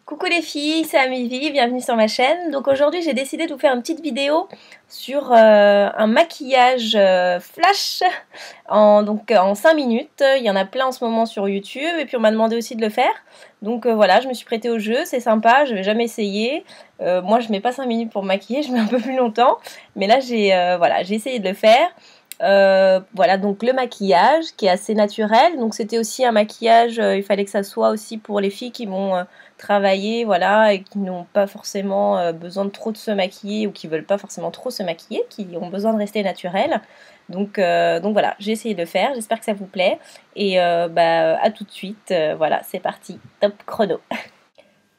Coucou les filles, c'est Amivie, bienvenue sur ma chaîne. Donc aujourd'hui j'ai décidé de vous faire une petite vidéo sur un maquillage flash en 5 minutes. Il y en a plein en ce moment sur YouTube et puis on m'a demandé aussi de le faire. Donc voilà, je me suis prêtée au jeu, c'est sympa, je vais jamais essayer. Moi je mets pas 5 minutes pour me maquiller, je mets un peu plus longtemps. Mais là j'ai essayé de le faire. Voilà donc le maquillage qui est assez naturel, donc c'était aussi un maquillage, il fallait que ça soit aussi pour les filles qui vont travailler, voilà, et qui n'ont pas forcément besoin de trop de se maquiller ou qui veulent pas forcément trop se maquiller, qui ont besoin de rester naturelles. Donc voilà, j'ai essayé de le faire, j'espère que ça vous plaît et à tout de suite, voilà, c'est parti, top chrono.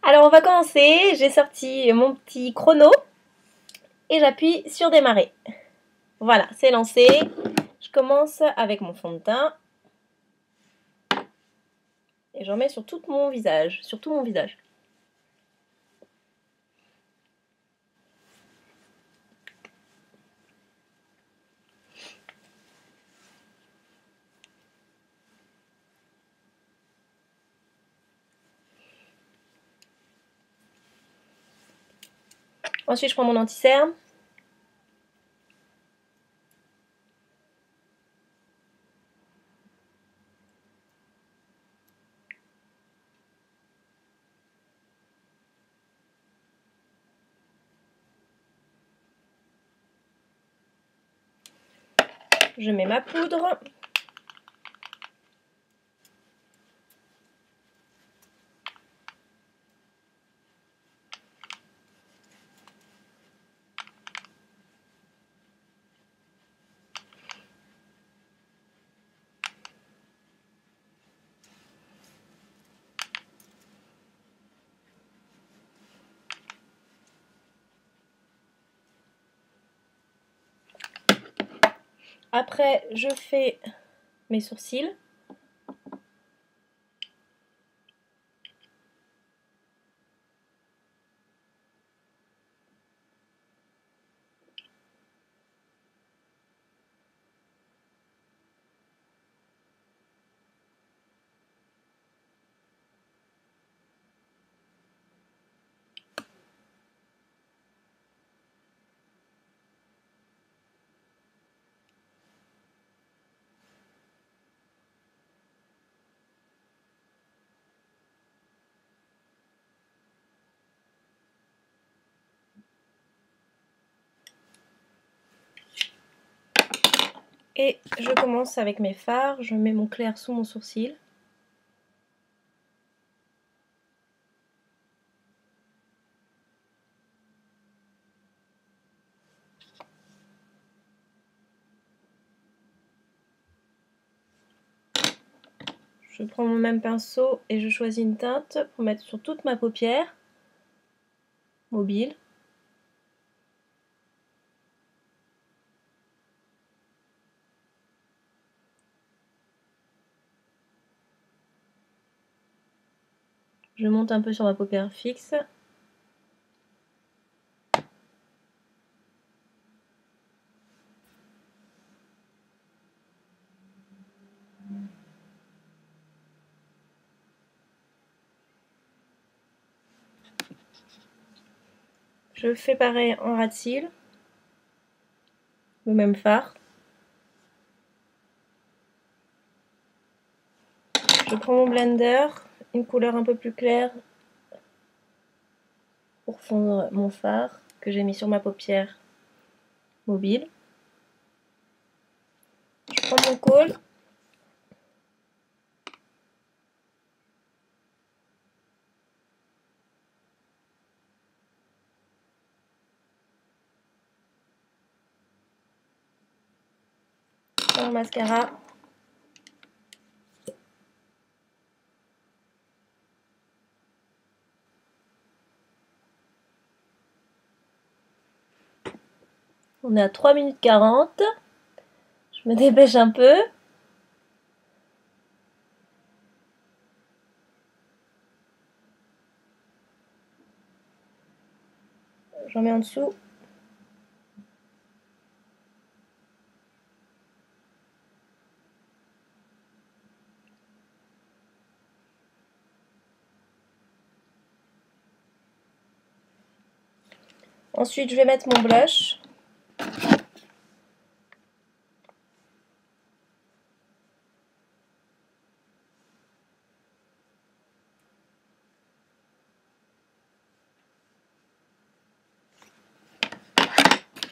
Alors on va commencer, j'ai sorti mon petit chrono et j'appuie sur démarrer. Voilà, c'est lancé. Je commence avec mon fond de teint et j'en mets sur tout mon visage, sur tout mon visage. Ensuite, je prends mon anti-cerne. Je mets ma poudre. Après, je fais mes sourcils. Et je commence avec mes fards. Je mets mon clair sous mon sourcil. Je prends mon même pinceau et je choisis une teinte pour mettre sur toute ma paupière mobile. Je monte un peu sur ma paupière fixe. Je fais pareil en ras de cils. Le même fard. Je prends mon blender, une couleur un peu plus claire pour fondre mon fard que j'ai mis sur ma paupière mobile. Je prends mon col. Mon mascara. On est à 3 minutes 40. Je me dépêche un peu. J'en mets en dessous. Ensuite, je vais mettre mon blush.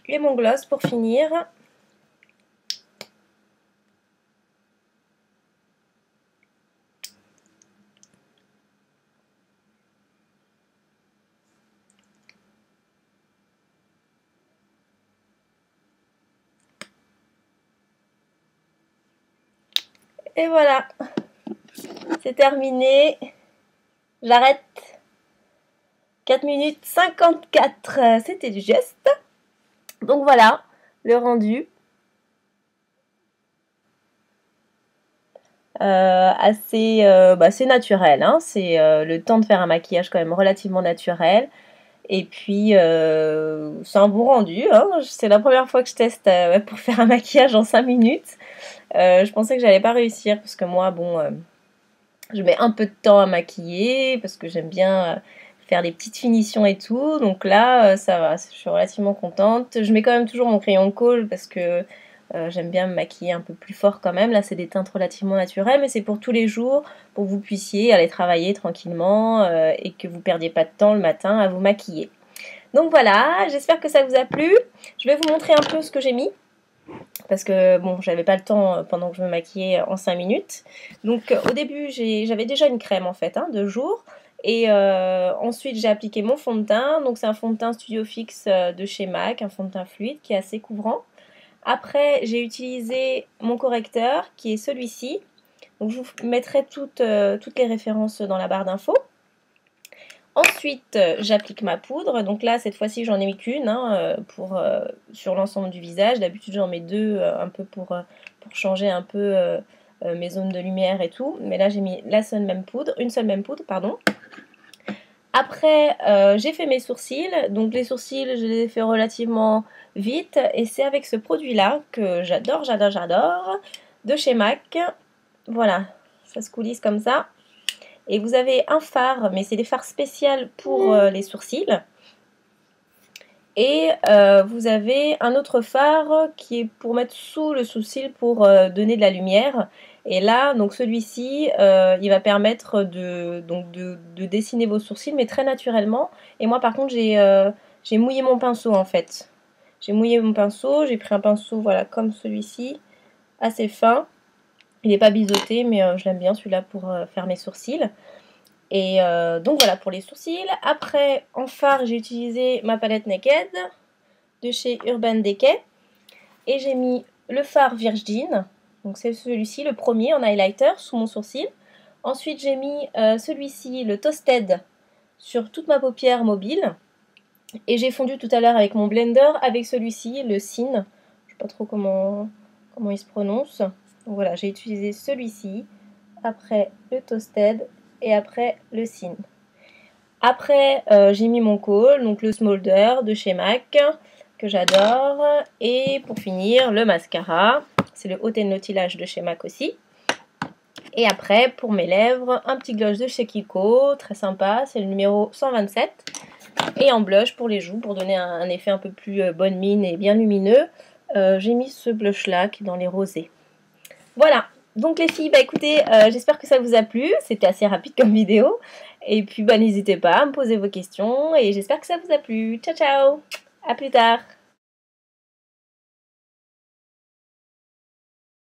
Et mon gloss pour finir. Et voilà, c'est terminé. J'arrête. 4 minutes 54, c'était du geste. Donc voilà, le rendu. C'est naturel, hein. C'est le temps de faire un maquillage quand même relativement naturel. Et puis, c'est un bon rendu, hein. C'est la première fois que je teste pour faire un maquillage en 5 minutes. Je pensais que j'allais pas réussir parce que moi, bon, je mets un peu de temps à maquiller parce que j'aime bien faire des petites finitions et tout. Donc là, ça va, je suis relativement contente. Je mets quand même toujours mon crayon de colle parce que j'aime bien me maquiller un peu plus fort quand même. Là, c'est des teintes relativement naturelles, mais c'est pour tous les jours, pour que vous puissiez aller travailler tranquillement et que vous perdiez pas de temps le matin à vous maquiller. Donc voilà, j'espère que ça vous a plu. Je vais vous montrer un peu ce que j'ai mis. Parce que bon, j'avais pas le temps pendant que je me maquillais en 5 minutes. Donc au début, j'avais déjà une crème en fait, hein, de jour. Et ensuite, j'ai appliqué mon fond de teint. Donc c'est un fond de teint Studio Fix de chez MAC, un fond de teint fluide qui est assez couvrant. Après, j'ai utilisé mon correcteur qui est celui-ci. Donc je vous mettrai toutes les références dans la barre d'infos. Ensuite, j'applique ma poudre. Donc là, cette fois-ci, j'en ai mis qu'une hein, sur l'ensemble du visage. D'habitude, j'en mets deux un peu pour changer un peu mes zones de lumière et tout. Mais là, j'ai mis une seule même poudre, pardon. Après, j'ai fait mes sourcils. Donc les sourcils, je les ai fait relativement vite. Et c'est avec ce produit-là que j'adore, de chez MAC. Voilà, ça se coulisse comme ça. Et vous avez un fard, mais c'est des fards spéciaux pour les sourcils. Et vous avez un autre fard qui est pour mettre sous le sourcil pour donner de la lumière. Et là, donc celui-ci, il va permettre de dessiner vos sourcils, mais très naturellement. Et moi, par contre, j'ai mouillé mon pinceau, en fait. J'ai mouillé mon pinceau, j'ai pris un pinceau, voilà, comme celui-ci, assez fin. Il n'est pas biseauté, mais je l'aime bien celui-là pour faire mes sourcils. Et donc voilà pour les sourcils. Après, en fard, j'ai utilisé ma palette Naked de chez Urban Decay. Et j'ai mis le fard Virgin. Donc c'est celui-ci, le premier en highlighter sous mon sourcil. Ensuite, j'ai mis celui-ci, le Toasted, sur toute ma paupière mobile. Et j'ai fondu tout à l'heure avec mon blender avec celui-ci, le Sin. Je ne sais pas trop comment il se prononce. Donc voilà, j'ai utilisé celui-ci. Après, le Toasted. Et après, le Sin. Après, j'ai mis mon kohl, donc le Smolder de chez MAC, que j'adore. Et pour finir, le mascara. C'est le Haute Nautilage de chez MAC aussi. Et après, pour mes lèvres, un petit gloss de chez Kiko, très sympa, c'est le numéro 127. Et en blush pour les joues, pour donner un effet un peu plus bonne mine et bien lumineux, j'ai mis ce blush-là qui est dans les rosés. Voilà, donc les filles, bah écoutez, j'espère que ça vous a plu, c'était assez rapide comme vidéo. Et puis bah n'hésitez pas à me poser vos questions et j'espère que ça vous a plu. Ciao ciao, à plus tard.